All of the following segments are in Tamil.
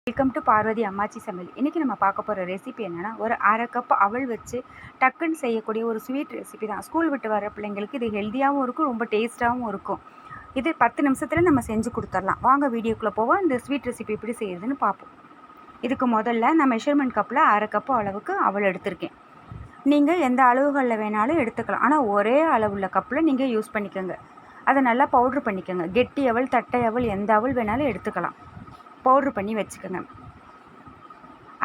வெல்கம் டு பார்வதி அம்மாச்சி சமையல். இன்றைக்கி நம்ம பார்க்க போகிற ரெசிபி என்னென்னா, ஒரு அரை கப் அவல் வச்சு டக்குன்னு செய்யக்கூடிய ஒரு ஸ்வீட் ரெசிபி தான். ஸ்கூல் விட்டு வர பிள்ளைங்களுக்கு இது ஹெல்த்தியாகவும் இருக்கும், ரொம்ப டேஸ்ட்டாகவும் இருக்கும். இது 10 நிமிஷத்தில் நம்ம செஞ்சு கொடுத்துடலாம். வாங்க வீடியோக்குள்ளே போவோம். இந்த ஸ்வீட் ரெசிபி எப்படி செய்யுதுன்னு பார்ப்போம். இதுக்கு முதல்ல நான் மெஷர்மெண்ட் கப்பில் அரை கப்பு அளவுக்கு அவல் எடுத்திருக்கேன். நீங்கள் எந்த அளவுகளில் வேணாலும் எடுத்துக்கலாம், ஆனால் ஒரே அளவுள்ள கப்பில் நீங்கள் யூஸ் பண்ணிக்கோங்க. அதை நல்லா பவுட்ரு பண்ணிக்கோங்க. கெட்டி அவல், தட்டை அவல், எந்த அவல் வேணாலும் எடுத்துக்கலாம். பவுட்ரு பண்ணி வச்சுக்கோங்க.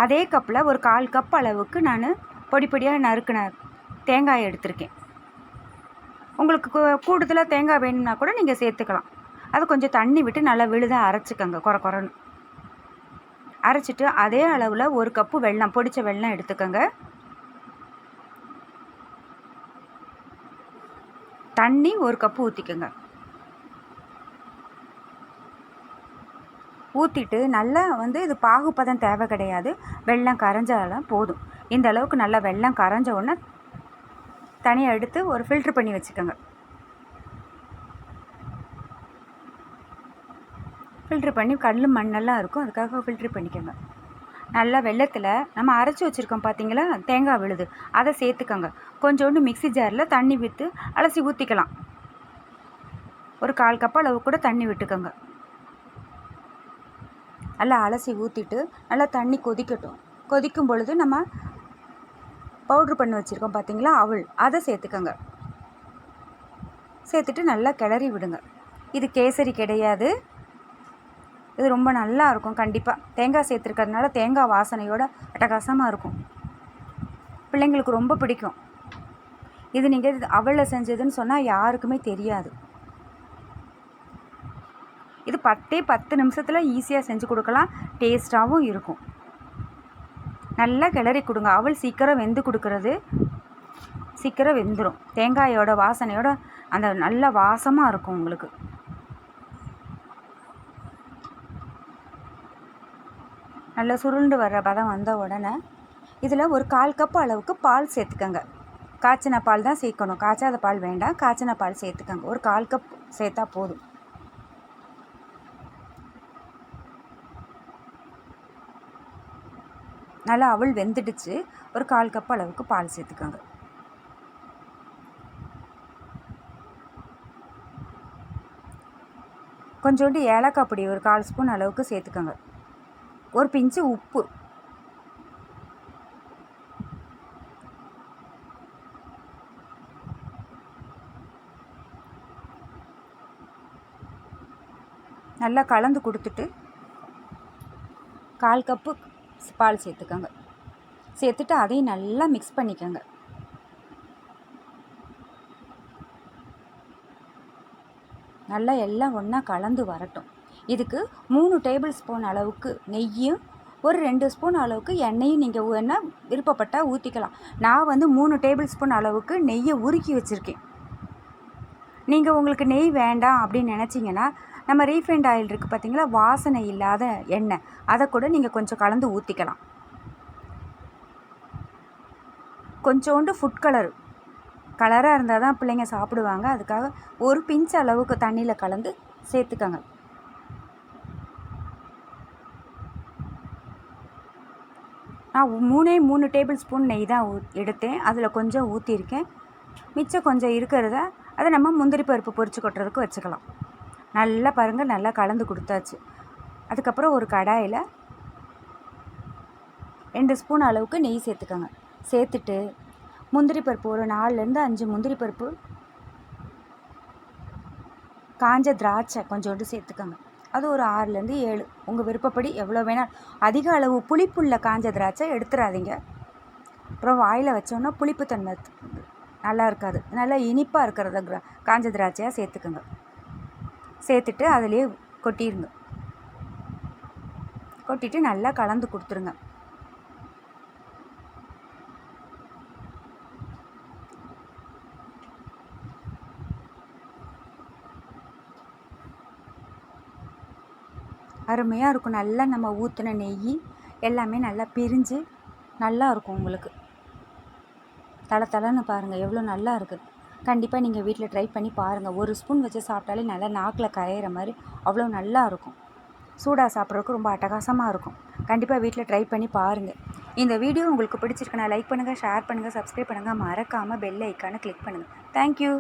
அதே கப்பில் ஒரு 1/4 கப் அளவுக்கு நான் பொடி பொடியாக நறுக்கின தேங்காய் எடுத்திருக்கேன். உங்களுக்கு கூடுதலாக தேங்காய் வேணும்னா கூட நீங்கள் சேர்த்துக்கலாம். அதை கொஞ்சம் தண்ணி விட்டு நல்லா விழுதாக அரைச்சிக்கோங்க. குறன்னு அரைச்சிட்டு அதே அளவில் 1 கப்பு வெல்லம், பொடிச்ச வெல்லம் எடுத்துக்கோங்க. தண்ணி 1 கப்பு ஊற்றிக்கோங்க. ஊற்றிட்டு நல்லா இது பாகுப்பதம் தேவை கிடையாது. வெல்லம் கரைஞ்சாலும் போதும். இந்த அளவுக்கு நல்லா வெல்லம் கரைஞ்ச உடனே தனியாக எடுத்து ஒரு ஃபில்ட்ரு பண்ணி வச்சுக்கோங்க. ஃபில்ட்ரு பண்ணி கல் மண்ணெல்லாம் இருக்கும், அதுக்காக ஃபில்ட்ரு பண்ணிக்கோங்க. நல்லா வெல்லத்தில் நம்ம அரைச்சி வச்சுருக்கோம் பார்த்தீங்களா, தேங்காய் விழுது, அதை சேர்த்துக்கோங்க. கொஞ்சோண்டு மிக்ஸி ஜாரில் தண்ணி விட்டு அலசி ஊற்றிக்கலாம். ஒரு 1/4 கப் அளவு கூட தண்ணி விட்டுக்கோங்க. நல்லா அலசி ஊற்றிட்டு நல்லா தண்ணி கொதிக்கட்டும். கொதிக்கும் பொழுது நம்ம பவுட்ரு பண்ணி வச்சுருக்கோம் பார்த்தீங்களா அவல், அதை சேர்த்துக்கோங்க. சேர்த்துட்டு நல்லா கிளறி விடுங்க. இது கேசரி கிடையாது, இது ரொம்ப நல்லா இருக்கும். கண்டிப்பாக தேங்காய் சேர்த்துருக்கிறதுனால தேங்காய் வாசனையோட அட்டகாசமாக இருக்கும். பிள்ளைங்களுக்கு ரொம்ப பிடிக்கும். இது நீங்கள் அவலில் செஞ்சதுன்னு சொன்னால் யாருக்குமே தெரியாது. இது 10 நிமிஷத்தில் ஈஸியாக செஞ்சு கொடுக்கலாம். டேஸ்ட்டாகவும் இருக்கும். நல்லா கிளறி கொடுங்க. அவல் சீக்கிரம் வெந்து கொடுக்கறது, சீக்கிரம் வெந்துடும். தேங்காயோட வாசனையோட அந்த நல்ல வாசமாக இருக்கும் உங்களுக்கு. நல்லா சுருண்டு வர்ற பதம் வந்த உடனே இதில் ஒரு 1/4 கப் அளவுக்கு பால் சேர்த்துக்கோங்க. காய்ச்சின பால் தான் சேர்க்கணும், காய்ச்சாத பால் வேண்டாம். காய்ச்சின பால் சேர்த்துக்கோங்க. ஒரு 1/4 கப் சேர்த்தா போதும். நல்லா அவல் வெந்துடுச்சு. ஒரு 1/4 கப் அளவுக்கு பால் சேர்த்துக்கோங்க. கொஞ்சோண்டு ஏலக்காய் பொடி ஒரு 1/4 ஸ்பூன் அளவுக்கு சேர்த்துக்கோங்க. ஒரு பிஞ்சு உப்பு, நல்லா கலந்து கொடுத்துட்டு 1/4 கப்பு பால் சேர்த்துக்கோங்க. சேர்த்துட்டு அதையும் நல்லா மிக்ஸ் பண்ணிக்கோங்க. நல்லா எல்லாம் ஒன்றா கலந்து வரட்டும். இதுக்கு 3 டேபிள் ஸ்பூன் அளவுக்கு நெய்யும் ஒரு 2 ஸ்பூன் அளவுக்கு எண்ணெயும் நீங்கள் வேணால் விருப்பப்பட்டால் ஊற்றிக்கலாம். நான் 3 டேபிள் ஸ்பூன் அளவுக்கு நெய்யை உருக்கி வச்சுருக்கேன். நீங்கள் உங்களுக்கு நெய் வேண்டாம் அப்படின்னு நினச்சிங்கன்னா நம்ம ரீஃபைண்ட் ஆயில் இருக்குது பார்த்தீங்களா, வாசனை இல்லாத எண்ணெய், அதை கூட நீங்கள் கொஞ்சம் கலந்து ஊற்றிக்கலாம். கொஞ்சோண்டு ஃபுட் கலராக இருந்தால் தான் பிள்ளைங்க சாப்பிடுவாங்க. அதுக்காக ஒரு பிஞ்ச் அளவுக்கு தண்ணியில் கலந்து சேர்த்துக்கோங்க. நான் 3 டேபிள் ஸ்பூன் நெய் தான் எடுத்தேன். அதில் கொஞ்சம் ஊற்றிருக்கேன். மிச்சம் கொஞ்சம் இருக்கிறத அதை நம்ம முந்திரி பருப்பு பொரிச்சு கொட்டுறதுக்கு வச்சுக்கலாம். நல்லா பாருங்கள், நல்லா கலந்து கொடுத்தாச்சு. அதுக்கப்புறம் ஒரு கடாயில் 2 ஸ்பூன் அளவுக்கு நெய் சேர்த்துக்கோங்க. சேர்த்துட்டு முந்திரி பருப்பு ஒரு 4லேருந்து 5 முந்திரி பருப்பு, காஞ்ச திராட்சை கொஞ்சோண்டு சேர்த்துக்கோங்க. அது ஒரு 6லேருந்து 7, உங்கள் விருப்பப்படி எவ்வளோ வேணால். அதிக அளவு புளிப்புள்ள காஞ்ச திராட்சை எடுத்துடாதீங்க. அப்புறம் வாயில் வச்சோன்னா புளிப்பு தன்மை நல்லா இருக்காது. நல்லா இனிப்பாக இருக்கிறத காஞ்ச திராட்சையாக சேர்த்துக்கோங்க. சேர்த்துட்டு அதிலே கொட்டிடுங்க. கொட்டிட்டு நல்லா கலந்து கொடுத்துருங்க. அருமையாக இருக்கும். நல்லா நம்ம ஊற்றின நெய் எல்லாமே நல்லா பிரிஞ்சு நல்லா இருக்கும். உங்களுக்கு தளன்னு பாருங்கள், எவ்வளோ நல்லா இருக்குது. கண்டிப்பாக நீங்கள் வீட்டில் ட்ரை பண்ணி பாருங்கள். 1 ஸ்பூன் வச்சு சாப்பிட்டாலே நல்லா நாக்கில் கரையிற மாதிரி அவ்வளோ நல்லா இருக்கும். சூடாக சாப்பிட்றதுக்கு ரொம்ப அட்டகாசமாக இருக்கும். கண்டிப்பாக வீட்டில் ட்ரை பண்ணி பாருங்கள். இந்த வீடியோ உங்களுக்கு பிடிச்சிருக்குன்னா லைக் பண்ணுங்கள், ஷேர் பண்ணுங்கள், சப்ஸ்கிரைப் பண்ணுங்கள். மறக்காமல் பெல் ஐக்கானை கிளிக் பண்ணுங்கள். தேங்க்யூ.